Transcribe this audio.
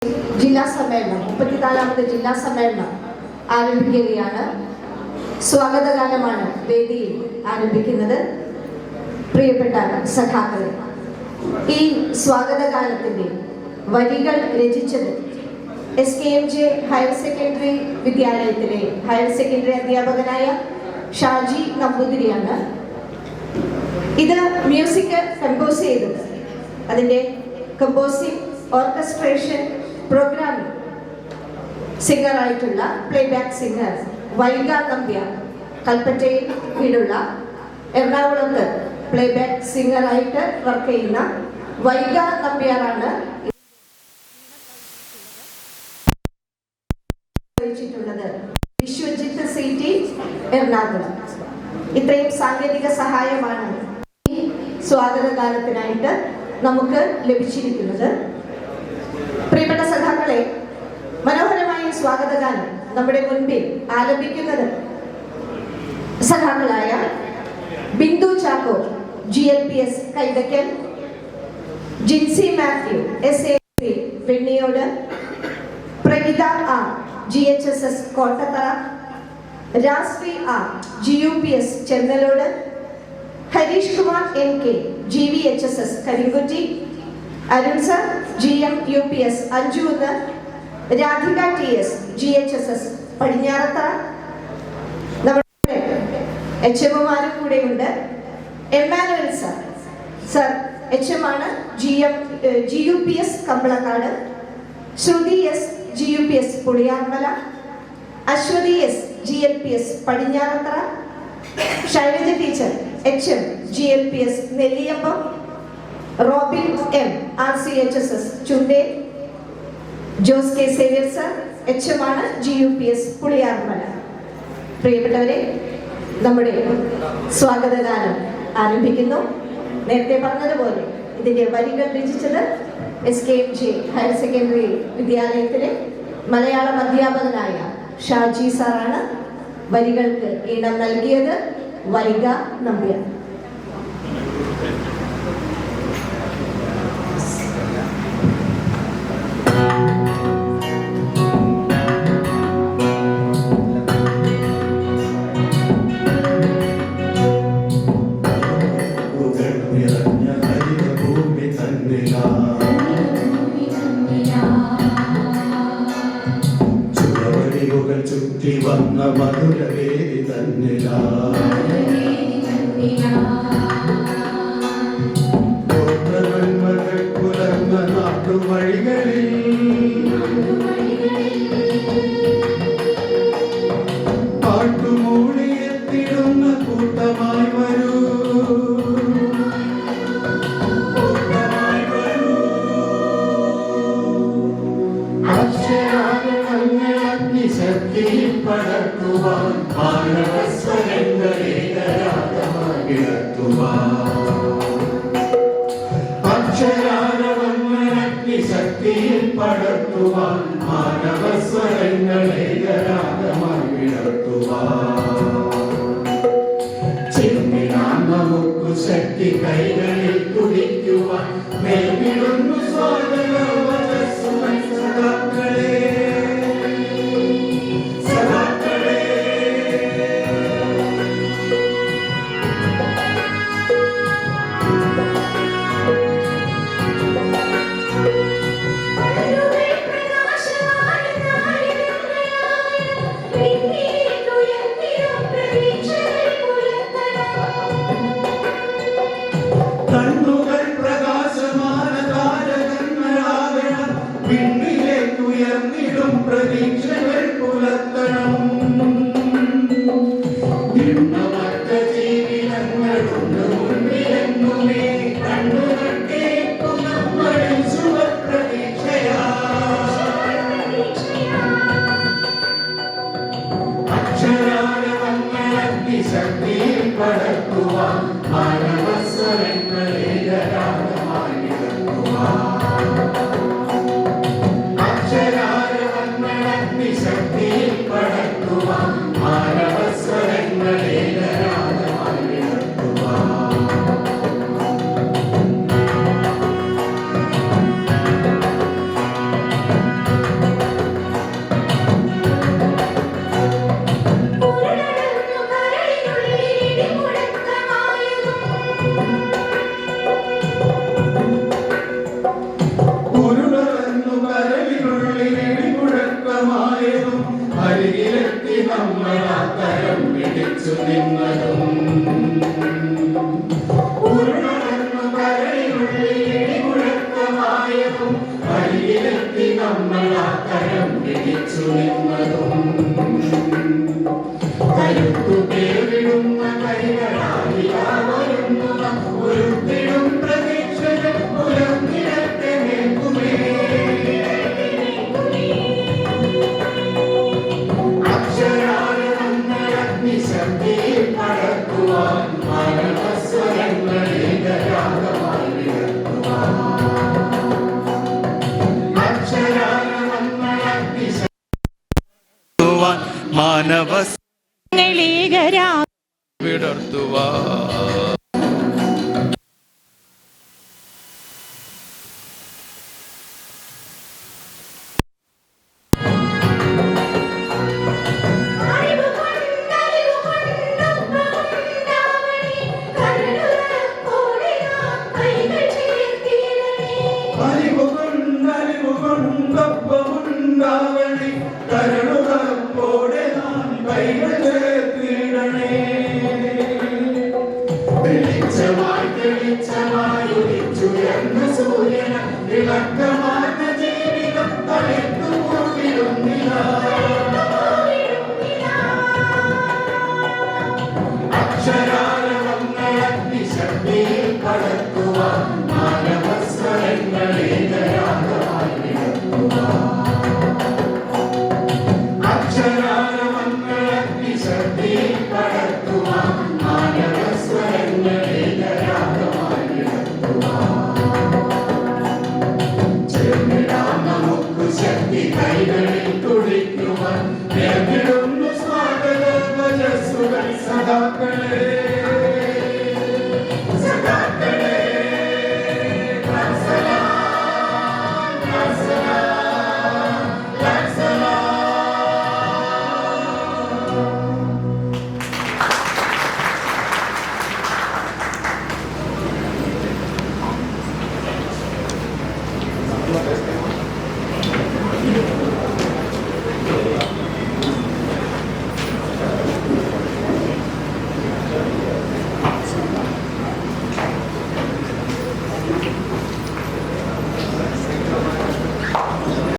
ജില്ലാ സമ്മേളനം 34ാമത്തെ ജില്ലാ സമ്മേളനം ആരംഭിക്കുകയാണ്. സ്വാഗതഗാനമാണ് വേദിയിൽ ആരംഭിക്കുന്നത്. പ്രിയപ്പെട്ട സഖാക്കളെ, ഈ സ്വാഗതഗാനത്തിന്റെ വരികൾ രചിച്ചത് SKMJ ഹയർ സെക്കൻഡറി വിദ്യാലയത്തിലെ ഹയർ സെക്കൻഡറി അധ്യാപകനായ ഷാജി നമ്പൂതിരിയാണ്. ഇത് മ്യൂസിക് കമ്പോസ് ചെയ്തത്, അതിൻ്റെ കമ്പോസിംഗ്, ഓർക്കസ്ട്രേഷൻ, പ്രോഗ്രാമിംഗ് സിംഗറായിട്ടുള്ള പ്ലേബാക്ക് സിംഗർ വൈഗ നമ്പ്യാർ, കൽപ്പറ്റയിൽ വീടുള്ള എറണാകുളത്ത് പ്ലേബാക്ക് സിംഗറായിട്ട് വർക്ക് ചെയ്യുന്ന വൈഗ നമ്പ്യാറാണ് വിശ്വജിത്ത് CT എറണാകുളം. ഇത്രയും സാങ്കേതിക സഹായമാണ് ഈ സ്വാഗതഗാനത്തിനായിട്ട് നമുക്ക് ലഭിച്ചിരിക്കുന്നത്. പ്രിയപ്പെട്ട സഖാക്കളെ, മനോഹരമായ സ്വാഗതഗാനം നമ്മുടെ മുൻപിൽ ആലപിക്കുന്നത് സഖാക്കളായ Bindu Chacko GLPS Kaithakkal, Jincy Mathew SAP Venniyode, Pravitha R GHSS Kottathara, Raswi R GUPS Chennalode, Harish Kumar MK GVHSS Karinkutty, Arun sir GM UPS Anchunnu, Radhika TS GHSS Padinjarathara. നമ്മുടെ HMമാരും കൂടെയുണ്ട്. എമ്മാനുവൽ സർ HM ആണ് GUPS Kambalakkad, Shruthi S GUPS Puliyarmala, Aswathy S GLPS Padinjarathara, Shailaja teacher HM GLPS Nelliyambam, Robin M RCHSS Chunde, Jose K Xavier sir HM ആണ് GUPS Puliyarmala. പ്രിയപ്പെട്ടവരെ, നമ്മുടെ സ്വാഗതഗാനം ആരംഭിക്കുന്നു. നേരത്തെ പറഞ്ഞതുപോലെ ഇതിന്റെ വരികൾ രചിച്ചത് SKMJ ഹയർ സെക്കൻഡറി വിദ്യാലയത്തിലെ മലയാളം അധ്യാപകനായ ഷാജി സാറാണ്. വരികൾക്ക് ഈണം നൽകിയത് വൈഗ നമ്പ്യാർ. ചുറ്റി വന്ന മധുരവേദി തന്നിലാ ഗോത്രനന്മകൾ പുലർന്ന നാട്ടുവഴികളിൽ പാട്ടുമൂളിയെത്തിടുന്ന കൂട്ടമായി വരൂ, പടർത്തുവാൻ അക്ഷരാരവന്മനഗ്നി ശക്തിയിൽ പടർത്തുവാൻ മാനവസ്വരങ്ങളെ ഗരാഗമായി വിടർത്തുവാൻ ചിന്തിനാൻ നമുക്ക് ശക്തി കൈകളിൽ തുടിക്കുവാൻ മേൽവിടുന്നു സ്വാഗതങ്ങളെ. കണ്ണുകൾ പ്രകാശമാന താരകങ്ങളാകണം പിടിച്ചു നിന്നതും കരുത്തു പേരിടുന്ന കൈകളാലിയാ വരുന്നു ഉരുത്തിടും പ്രതീക്ഷകൾ പുലർന്നിടത്തെ നിൽക്കുമേ അഗ്നിശക്തിയിൽ പടർത്തുവാൻ മാനവസ്വരങ്ങളെ ഗരാഗമായി വിടർത്തുവാൻ മാനവസ്വരങ്ങളെ വിടർത്തുവാൻ അറിവുകൊണ്ടൊപ്പമുണ്ടാവണേ കരുണുറപ്പോടെ നാം കൈകൾ ചേർത്തിടണേ തെളിച്ചമായി ഉദിച്ചുയർന്ന സൂര്യന വിളക്കമാർന്ന ജീവിതം തളിർത്തു പോകിടുന്നില്ല അഗ്നിശക്തിയിൽ പടർത്തുവാൻ മാനവസ്വരങ്ങളെ ഗരാഗമായി വിടർത്തുവാൻ അഗ്നിശക്തിയിൽ പടർത്തുവാൻ മാനവസ്വരങ്ങളെ ഗരാഗമായി വിടർത്തുവാൻ ചേർന്നിടാം നമുക്ക് ശക്തി കൈകളിൽ തുടിക്കുവാൻ നേരിടുന്നു സ്വാഗത വജസ്സുകൾ സദാക്കളെ